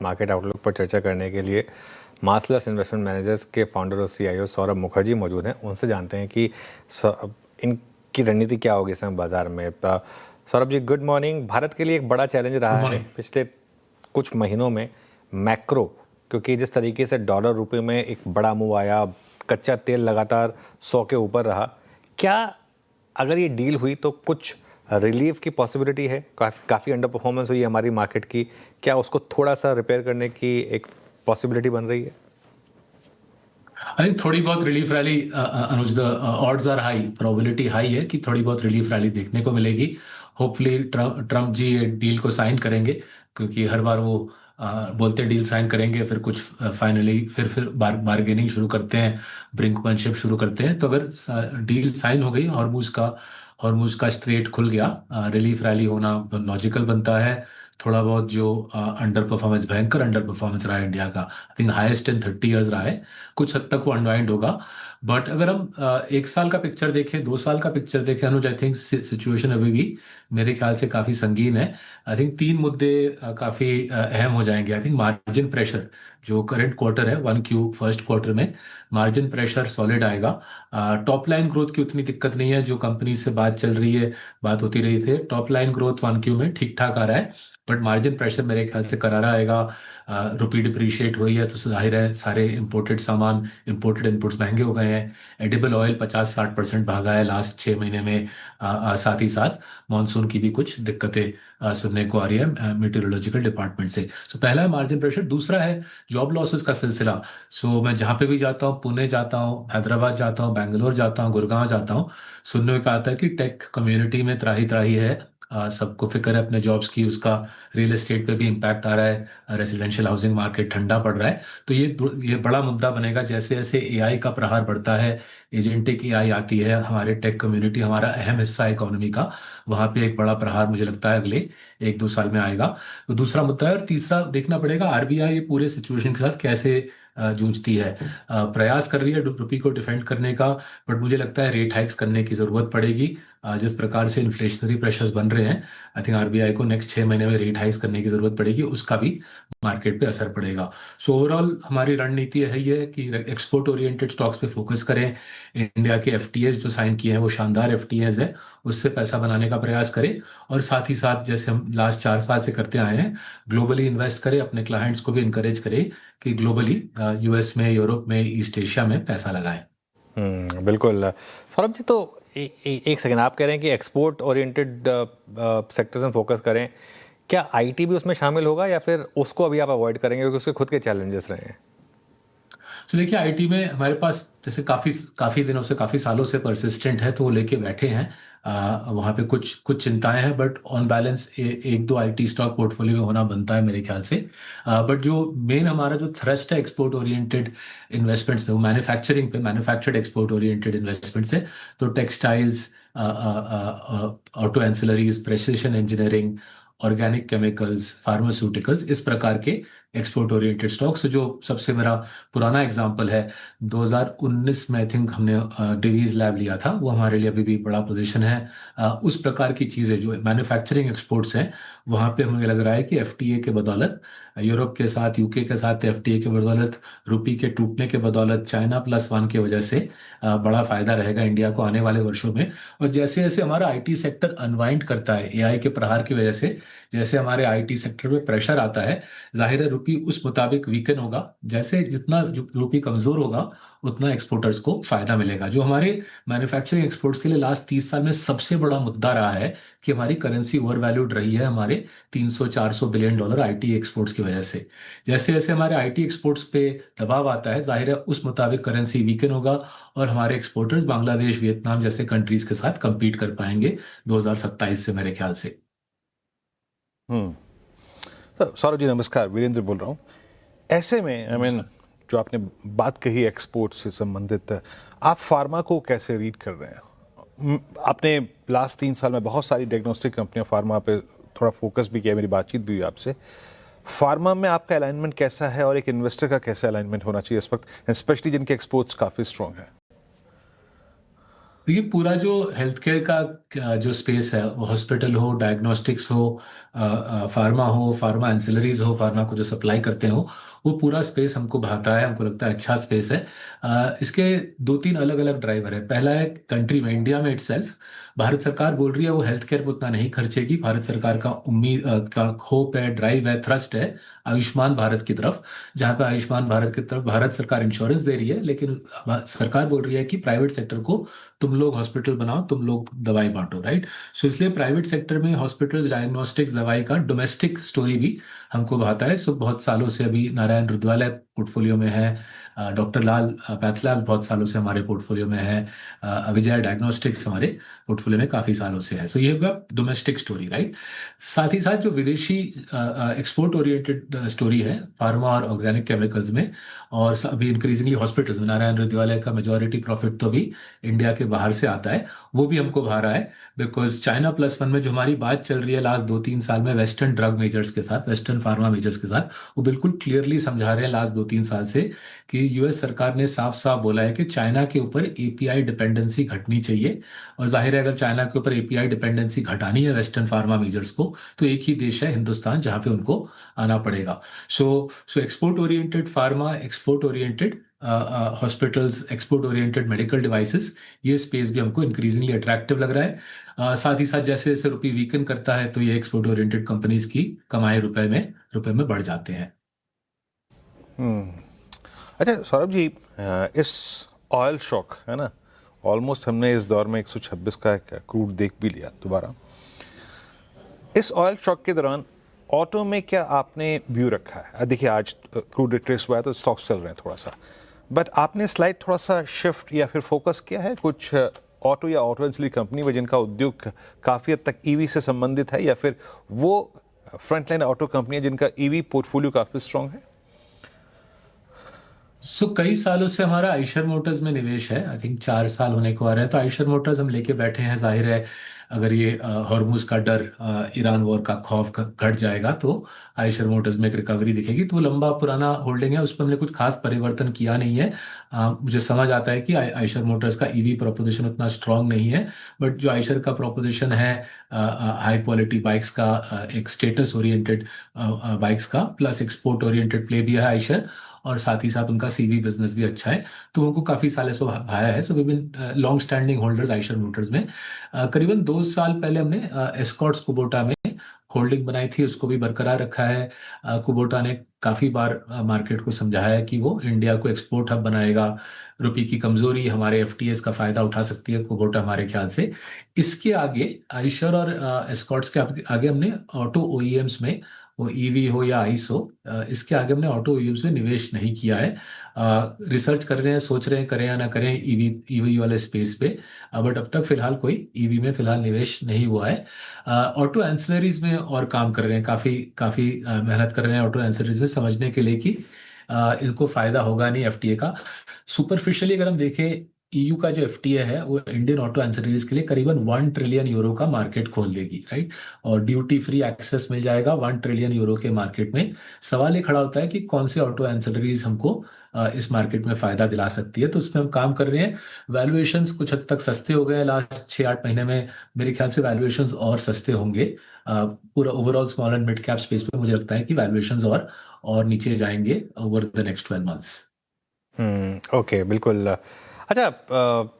Market outlook पर चर्चा करने के लिए मार्सलस इन्वेस्टमेंट मैनेजर्स के फाउंडर और सीईओ सौरभ मुखर्जी मौजूद हैं। उनसे जानते हैं कि इनकी रणनीति क्या होगी इस समय बाजार में। Saurabh ji, good morning. भारत के लिए एक बड़ा चैलेंज रहा है पिछले कुछ महीनों में मैक्रो, क्योंकि जिस तरीके से डॉलर रुपए में एक बड़ा मूव आया, कच्चा तेल लगातार 100 के ऊपर रहा, क्या अगर ये डील हुई तो कुछ रिलीफ की पॉसिबिलिटी है? काफ़ी अंडर परफॉर्मेंस हुई है हमारी मार्केट की, क्या उसको थोड़ा सा रिपेयर करने की एक पॉसिबिलिटी बन रही है? अरे थोड़ी बहुत relief rally Anuj, the odds are high, probability high है कि थोड़ी बहुत रिलीफ रैली देखने को मिलेगी। होपफुली ट्रम्प जी डील को साइन करेंगे, क्योंकि हर बार वो बोलते हैं डील साइन करेंगे, फिर कुछ फाइनली फिर बार्गेनिंग शुरू करते हैं, ब्रिंकमैनशिप शुरू करते हैं। तो अगर डील साइन हो गई, हॉर्मुज का स्ट्रेट खुल गया, रिलीफ रैली होना लॉजिकल बनता है। थोड़ा बहुत जो अंडर परफॉर्मेंस, भयंकर अंडर परफॉर्मेंस रहा है इंडिया का, I think highest in 30 years रहा है, कुछ हद तक वो अनवाइंड होगा। बट अगर हम 1 साल का पिक्चर देखें, 2 साल का पिक्चर देखें अनुज, आई थिंक सिचुएशन अभी भी मेरे ख्याल से काफी संगीन है। आई थिंक 3 मुद्दे काफी अहम हो जाएंगे। आई थिंक मार्जिन प्रेशर, जो करंट क्वार्टर है 1Q फर्स्ट क्वार्टर में, मार्जिन प्रेशर सॉलिड आएगा। टॉप लाइन ग्रोथ की उतनी दिक्कत नहीं है, जो कंपनी से बात चल रही है, बात होती रही थी, टॉप लाइन ग्रोथ 1Q में ठीक ठाक आ रहा है। बट मार्जिन प्रेशर मेरे ख्याल से करारा आएगा। रुपी डिप्रिशिएट हुई है तो जाहिर है सारे इंपोर्टेड सामान, इंपोर्टेड इनपुट्स महंगे हो गए हैं। एडिबल ऑयल 50-60% भागा है लास्ट 6 महीने में। साथ ही साथ मानसून की भी कुछ दिक्कतें सुनने को आ रही है मेटेरोलॉजिकल डिपार्टमेंट से। सो पहला है मार्जिन प्रेशर। दूसरा है जॉब लॉसेस का सिलसिला। सो मैं जहाँ पे भी जाता हूँ, पुणे जाता हूँ, हैदराबाद जाता हूँ, बेंगलोर जाता हूँ, गुड़गांव जाता हूँ, सुनने में आता है कि टेक कम्युनिटी में त्राही त्राही है। सबको फिक्र है अपने जॉब्स की, उसका रियल एस्टेट पे भी इम्पैक्ट आ रहा है, रेजिडेंशियल हाउसिंग मार्केट ठंडा पड़ रहा है। तो ये बड़ा मुद्दा बनेगा जैसे जैसे एआई का प्रहार बढ़ता है, एजेंटिक एआई आती है, हमारे टेक कम्युनिटी हमारा अहम हिस्सा है इकोनॉमी का, वहां पे एक बड़ा प्रहार मुझे लगता है अगले 1-2 साल में आएगा। तो दूसरा मुद्दा है। और तीसरा देखना पड़ेगा आरबीआई ये पूरे सिचुएशन के साथ कैसे जूझती है। प्रयास कर रही है रुपी को डिफेंड करने का, बट मुझे लगता है रेट हाइक्स करने की जरूरत पड़ेगी। जिस प्रकार से इन्फ्लेशनरी प्रेशर्स बन रहे हैं, आई थिंक आरबीआई को नेक्स्ट 6 महीने में रेट हाइक्स करने की जरूरत पड़ेगी, उसका भी मार्केट पे असर पड़ेगा। सो ओवरऑल हमारी रणनीति है ये कि एक्सपोर्ट ओरिएंटेड स्टॉक्स पे फोकस करें। इंडिया के एफटीएज जो साइन किए हैं वो शानदार एफटीएज है, उससे पैसा बनाने का प्रयास करें। और साथ ही साथ जैसे हम लास्ट 4 साल से करते आए हैं, ग्लोबली इन्वेस्ट करें, अपने क्लाइंट्स को भी इनकरेज करें कि ग्लोबली यूएस में, यूरोप में, ईस्ट एशिया में पैसा लगाएं। बिल्कुल। सौरभ जी, तो एक सेकंड, आप कह रहे हैं कि एक्सपोर्ट ओरिएंटेड सेक्टर्स में फोकस करें, क्या आईटी भी उसमें शामिल होगा या फिर उसको अभी आप अवॉइड करेंगे क्योंकि उसके खुद के चैलेंजेस रहे हैं? तो देखिए आईटी में हमारे पास जैसे काफी काफी दिनों से, काफी सालों से परसिस्टेंट है, तो वो लेके बैठे हैं। वहाँ पे कुछ कुछ चिंताएं हैं, बट ऑन बैलेंस एक दो आईटी स्टॉक पोर्टफोलियो में होना बनता है मेरे ख्याल से। बट जो मेन हमारा जो थ्रस्ट है एक्सपोर्ट ओरिएंटेड इन्वेस्टमेंट्स में, वो मैन्युफैक्चरिंग पे, मैन्युफैक्चर्ड एक्सपोर्ट ओरिएंटेड इन्वेस्टमेंट्स है। तो textiles, auto ancillaries, precision engineering, organic chemicals, pharmaceuticals, इस प्रकार के एक्सपोर्ट ओरिएंटेड स्टॉक्स। जो सबसे मेरा पुराना एग्जांपल है, 2019 में आई थिंक हमने डिवीज लैब लिया था, वो हमारे लिए अभी भी बड़ा पोजीशन है। उस प्रकार की चीज़ें जो मैन्युफैक्चरिंग एक्सपोर्ट्स हैं, वहाँ पे हमें लग रहा है कि एफटीए के बदौलत, यूरोप के साथ, यूके के साथ एफटीए के बदौलत, रुपी के टूटने के बदौलत, चाइना +1 की वजह से बड़ा फायदा रहेगा इंडिया को आने वाले वर्षों में। और जैसे जैसे हमारा आईटी सेक्टर अनवाइंड करता है एआई के प्रहार की वजह से, जैसे हमारे आईटी सेक्टर में प्रेशर आता है, जाहिर है रुपी उस मुताबिक वीकन होगा। जैसे जितना रुपी कमजोर होगा, उतना एक्सपोर्टर्स को फायदा मिलेगा। जो हमारे मैन्युफैक्चरिंग एक्सपोर्ट्स के लिए लास्ट 30 साल में सबसे बड़ा मुद्दा रहा है कि हमारी करेंसी ओवर वैल्यूड रही है, हमारे 300-400 बिलियन डॉलर आईटी एक्सपोर्ट्स की वजह से। जैसे जैसे हमारे आईटी एक्सपोर्ट्स पे दबाव आता है, जाहिर है उस मुताबिक करेंसी वीकन होगा, और हमारे एक्सपोर्टर्स बांग्लादेश, वियतनाम जैसे कंट्रीज के साथ compete कर पाएंगे 2027 से मेरे ख्याल से। तो सौरभ जी नमस्कार, वीरेंद्र बोल रहा हूँ। ऐसे में जो आपने बात कही एक्सपोर्ट से संबंधित, आप फार्मा को कैसे रीड कर रहे हैं? आपने लास्ट 3 साल में बहुत सारी डायग्नोस्टिक कंपनियां फार्मा पे थोड़ा फोकस भी किया, मेरी बातचीत भी हुई आपसे। फार्मा में आपका अलाइनमेंट कैसा है और एक इन्वेस्टर का कैसा अलाइनमेंट होना चाहिए इस वक्त, स्पेशली जिनके एक्सपोर्ट्स काफ़ी स्ट्रॉन्ग है? देखिए पूरा जो हेल्थ केयर का जो स्पेस है, वो हॉस्पिटल हो, डायग्नोस्टिक्स हो, फार्मा हो, फार्मा एंसिलरीज हो, फार्मा को जो सप्लाई करते हो, वो पूरा स्पेस हमको भाता है, हमको लगता है अच्छा स्पेस है। इसके दो तीन अलग अलग ड्राइवर है। पहला है कंट्री में, इंडिया में इटसेल्फ भारत सरकार बोल रही है वो हेल्थ केयर पर उतना नहीं खर्चेगी। भारत सरकार का उम्मीद का होप है, ड्राइव है, थ्रस्ट है आयुष्मान भारत की तरफ, जहाँ पे आयुष्मान भारत की तरफ भारत सरकार इंश्योरेंस दे रही है, लेकिन सरकार बोल रही है कि प्राइवेट सेक्टर को तुम लोग हॉस्पिटल बनाओ, तुम लोग दवाई बांटो, राइट। सो इसलिए प्राइवेट सेक्टर में हॉस्पिटल्स, डायग्नोस्टिक्स, दवाई का डोमेस्टिक स्टोरी भी हमको भाता है। सो बहुत सालों से अभी नारायण रुद्रवालय पोर्टफोलियो में है, डॉक्टर लाल पैथलैब बहुत सालों से हमारे पोर्टफोलियो में है, विजय डायग्नोस्टिक्स हमारे पोर्टफोलियो में काफी सालों से है। सो ये होगा डोमेस्टिक स्टोरी, राइट। साथ ही साथ जो विदेशी एक्सपोर्ट ओरिएंटेड स्टोरी है फार्मा और ऑर्गेनिक केमिकल्स में, और अभी इंक्रीजिंगली हॉस्पिटल्स में, नारायण हृदयालय का मेजोरिटी प्रॉफिट तो अभी इंडिया के बाहर से आता है, वो भी हमको भा रहा है। बिकॉज चाइना प्लस वन में जो हमारी बात चल रही है लास्ट 2-3 साल में वेस्टर्न ड्रग मेजर्स के साथ, वेस्टर्न फार्मा मेजर्स के साथ, वो बिल्कुल क्लियरली समझा रहे हैं लास्ट 2-3 साल से कि यूएस सरकार ने साफ साफ बोला है कि चाइना के ऊपर एपीआई डिपेंडेंसी घटनी चाहिए। और जाहिर है अगर चाइना के ऊपर एपीआई डिपेंडेंसी घटानी है वेस्टर्न फार्मा मेजर्स को, तो एक ही देश है हिंदुस्तान जहां पे उनको आना पड़ेगा। So export oriented pharma, export oriented hospitals, export oriented medical devices, ये स्पेस भी हमको इंक्रीजिंगली अट्रैक्टिव लग रहा है। साथ ही साथ जैसे जैसे रुपये वीकन करता है तो ये एक्सपोर्ट ओरिएंटेड कंपनीज की कमाए रुपए में बढ़ जाते हैं। अच्छा सौरभ जी, इस ऑयल शॉक है ना, ऑलमोस्ट हमने इस दौर में 126 का क्रूड देख भी लिया दोबारा। इस ऑयल शॉक के दौरान ऑटो में क्या आपने व्यू रखा है? देखिए आज क्रूड रिट्रेस हुआ है तो स्टॉक्स चल रहे हैं थोड़ा सा, बट आपने स्लाइड थोड़ा सा शिफ्ट या फिर फोकस किया है कुछ ऑटो या ऑटो एंसिलरी कंपनी में जिनका उद्योग काफ़ी हद तक ईवी से संबंधित है, या फिर वो फ्रंटलाइन ऑटो कंपनियां जिनका ईवी पोर्टफोलियो काफ़ी स्ट्रांग है? कई सालों से हमारा आइशर मोटर्स में निवेश है। आई थिंक 4 साल होने को आ रहे हैं, तो आइशर मोटर्स हम लेके बैठे हैं। जाहिर है अगर ये हॉर्मुज का डर, ईरान वॉर का खौफ घट जाएगा तो आइशर मोटर्स में एक रिकवरी दिखेगी। तो वो लंबा पुराना होल्डिंग है, उस पर हमने कुछ खास परिवर्तन किया नहीं है। मुझे समझ आता है कि आइशर मोटर्स का ईवी प्रोपोजिशन उतना स्ट्रांग नहीं है, बट जो आइशर का प्रोपोजिशन है हाई क्वालिटी बाइक्स का, एक स्टेटस ओरिएंटेड बाइक्स का, प्लस एक्सपोर्ट ओरिएंटेड प्ले भी है आइशर, और साथ ही साथ उनका सीवी बिजनेस भी अच्छा है, तो उनको काफी सालों से भाया है। So we been long standing holders Eicher Motors में। करीबन 2 साल पहले हमने एस्कॉर्ट्स कुबोटा में होल्डिंग बनाई थी, उसको भी बरकरार रखा है। कुबोटा ने काफी बार मार्केट को समझाया है कि वो इंडिया को एक्सपोर्ट हब बनाएगा। रुपये की कमजोरी हमारे एफटीएस का फायदा उठा सकती है कुबोटा हमारे ख्याल से। इसके आगे आइशर और एस्कॉर्ट्स के आगे हमने ऑटो ओईएम्स में, वो ईवी हो या आइस हो, इसके आगे हमने ऑटो ओईएम्स में निवेश नहीं किया है। रिसर्च कर रहे हैं, सोच रहे हैं करें या ना करें ईवी ईवी वाले स्पेस पे, बट अब तक फिलहाल कोई ईवी में फिलहाल निवेश नहीं हुआ है। ऑटो एंसिलरीज में और काम कर रहे हैं, काफी काफी मेहनत कर रहे हैं ऑटो एंसिलरीज में, समझने के लिए कि इनको फायदा होगा नहीं एफटीए का। सुपरफिशियली अगर हम देखें, ईयू का जो एफटीए है वो इंडियन ऑटो एंसिलरीज के लिए करीबन 1 ट्रिलियन यूरो का मार्केट खोल देगी, राइट। और ड्यूटी फ्री एक्सेस मिल जाएगा 1 ट्रिलियन यूरो के मार्केट में। सवाल ये खड़ा होता है कि कौन से ऑटो एंसिलरीज हमको इस मार्केट में फायदा दिला सकती है, तो उसमें हम काम कर रहे हैं। वैल्यूएशंस कुछ हद तक सस्ते हो गए हैं लास्ट 6-8 महीने में, मेरे ख्याल से वैल्यूएशंस और सस्ते होंगे। पूरा overall small and mid cap space पे मुझे लगता है कि वैल्यूएशंस और नीचे जाएंगे over the next 12 months. Okay, बिल्कुल। अच्छा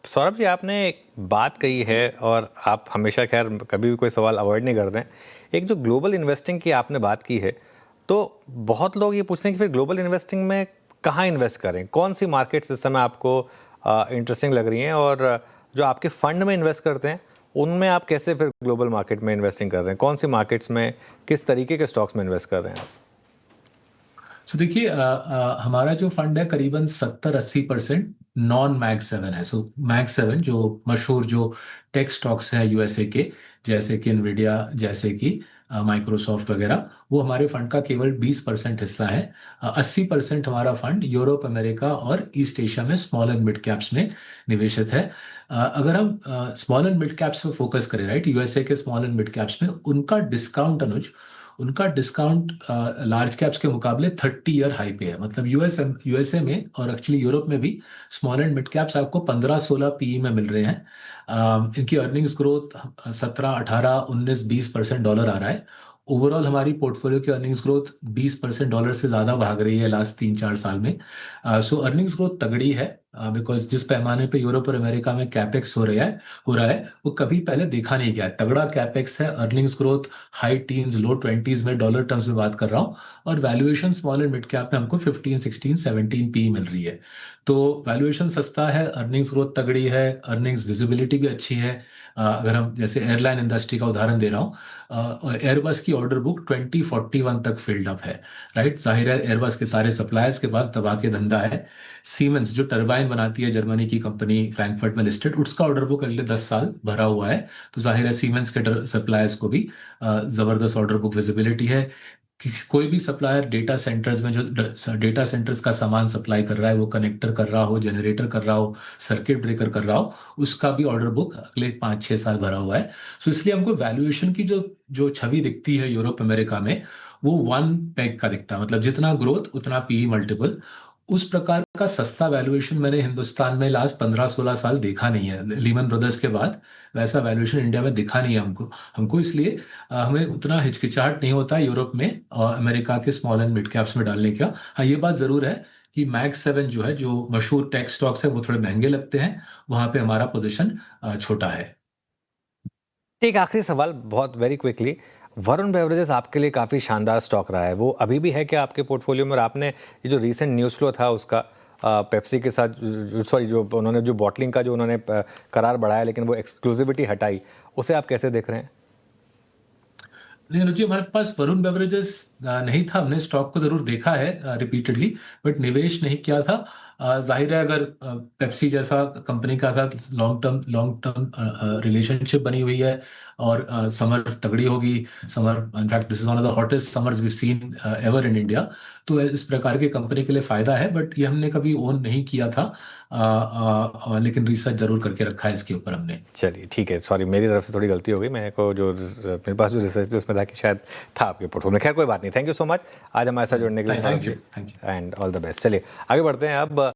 सौरभ जी, आपने एक बात कही है और आप हमेशा खैर कभी भी कोई सवाल अवॉइड नहीं करते हैं। एक जो ग्लोबल इन्वेस्टिंग की आपने बात की है, तो बहुत लोग ये पूछते हैं कि फिर ग्लोबल इन्वेस्टिंग में कहाँ इन्वेस्ट करें, कौन सी मार्केट्स इस समय आपको इंटरेस्टिंग लग रही हैं, और जो आपके फंड में इन्वेस्ट करते हैं उनमें आप कैसे फिर ग्लोबल मार्केट में इन्वेस्टिंग कर रहे हैं, कौन सी मार्केट्स में, किस तरीके के स्टॉक्स में इन्वेस्ट कर रहे हैं आप? देखिए हमारा जो फंड है करीबन 70-80% नॉन मैग 7 है। मैग 7 जो मशहूर जो टेक स्टॉक्स है यूएसए के, जैसे कि इनविडिया, जैसे कि माइक्रोसॉफ्ट वगैरह, वो हमारे फंड का केवल 20% हिस्सा है। 80% हमारा फंड यूरोप, अमेरिका और ईस्ट एशिया में स्मॉल एंड मिड कैप्स में निवेशित है। अगर हम स्मॉल एंड मिड कैप्स पे फोकस करें, राइट, यूएसए के स्मॉल एंड मिड कैप्स में उनका डिस्काउंट अनुज उनका डिस्काउंट लार्ज कैप्स के मुकाबले 30 ईयर हाई पे है। मतलब यूएसए में और एक्चुअली यूरोप में भी स्मॉल एंड मिड कैप्स आपको 15-16 पीई में मिल रहे हैं। इनकी अर्निंग्स ग्रोथ 17, 18, 19, 20% डॉलर आ रहा है। ओवरऑल हमारी पोर्टफोलियो की अर्निंग्स ग्रोथ 20% डॉलर से ज़्यादा भाग रही है लास्ट 3-4 साल में। सो अर्निंग्स ग्रोथ तगड़ी है, बिकॉज जिस पैमाने पे यूरोप और अमेरिका में कैपेक्स हो रहा है वो कभी पहले देखा नहीं गया है। तगड़ा कैपेक्स है, अर्निंग्स ग्रोथ हाई टीन्स लो 20s में डॉलर टर्म्स में बात कर रहा हूँ, और valuation small and mid cap में हमको 15, 16, 17 पी मिल रही है। तो वैल्यूएशन सस्ता है, अर्निंग्स ग्रोथ तगड़ी है, अर्निंग्स विजिबिलिटी भी अच्छी है। अगर हम जैसे एयरलाइन इंडस्ट्री का उदाहरण दे रहा हूँ, एयरबस की ऑर्डर बुक 2041 तक फिल्ड अप है, राइट। जाहिर है एयरबस के सारे सप्लायर्स के पास दबा के धंधा है। सीमेंस जो टरबाइन बनाती है, जर्मनी की कंपनी, फ्रैंकफर्ट में लिस्टेड, उसका ऑर्डर बुक अगले 10 साल भरा हुआ है। तो जाहिर है सीमेंस के सप्लायर्स को भी जबरदस्त ऑर्डर बुक विजिबिलिटी है। कोई भी सप्लायर डेटा सेंटर्स में जो डेटा सेंटर्स का सामान सप्लाई कर रहा है, वो कनेक्टर कर रहा हो, जनरेटर कर रहा हो, सर्किट ब्रेकर कर रहा हो, उसका भी ऑर्डर बुक अगले 5-6 साल भरा हुआ है। सो इसलिए हमको वैल्यूएशन की जो जो छवि दिखती है यूरोप अमेरिका में, वो वन पेग का दिखता है। मतलब जितना ग्रोथ उतना पीई मल्टीपल। उस प्रकार का सस्ता वैल्यूएशन मैंने हिंदुस्तान में लास्ट 15-16 साल देखा नहीं है। लीमन ब्रदर्स के बाद वैसा वैल्यूएशन इंडिया में दिखा नहीं है हमको हमको इसलिए हमें उतना हिचकिचाहट नहीं होता यूरोप में और अमेरिका के स्मॉल एंड मिड कैप्स में डालने का। हाँ, ये बात जरूर है कि मैक्स 7 जो है, जो मशहूर टेक स्टॉक्स है, वो थोड़े महंगे लगते हैं, वहां पे हमारा पोजीशन छोटा है। एक आखिरी सवाल बहुत वेरी क्विकली, वरुण बेवरेजेस आपके लिए काफ़ी शानदार स्टॉक रहा है, वो अभी भी है क्या आपके पोर्टफोलियो में? और आपने ये जो रीसेंट न्यूज़ फ्लो था उसका पेप्सी के साथ, सॉरी, जो उन्होंने जो बॉटलिंग का जो उन्होंने करार बढ़ाया लेकिन वो एक्सक्लूसिविटी हटाई, उसे आप कैसे देख रहे हैं? नहीं रुचि, हमारे पास वरुण बेवरेजेस नहीं था। हमने स्टॉक को जरूर देखा है रिपीटेडली, बट निवेश नहीं किया था। जाहिर है अगर पेप्सी जैसा कंपनी का साथ लॉन्ग टर्म रिलेशनशिप बनी हुई है और समर तगड़ी होगी, summer in fact this is one of the hottest summers we seen ever in India, तो इस प्रकार की कंपनी के लिए फायदा है। बट ये हमने कभी ओन नहीं किया था, लेकिन रिसर्च जरूर करके रखा है इसके ऊपर हमने। चलिए ठीक है, सॉरी मेरी तरफ से थोड़ी गलती हो गई, मेरे को जो मेरे पास जो रिसर्च थी उसमें था कि शायद था आपके पोर्टफोलियो में। खैर कोई बात नहीं, थैंक यू सो मच आज हमारे साथ जुड़ने के लिए। Thank you. And all the best. चलिए आगे बढ़ते हैं अब।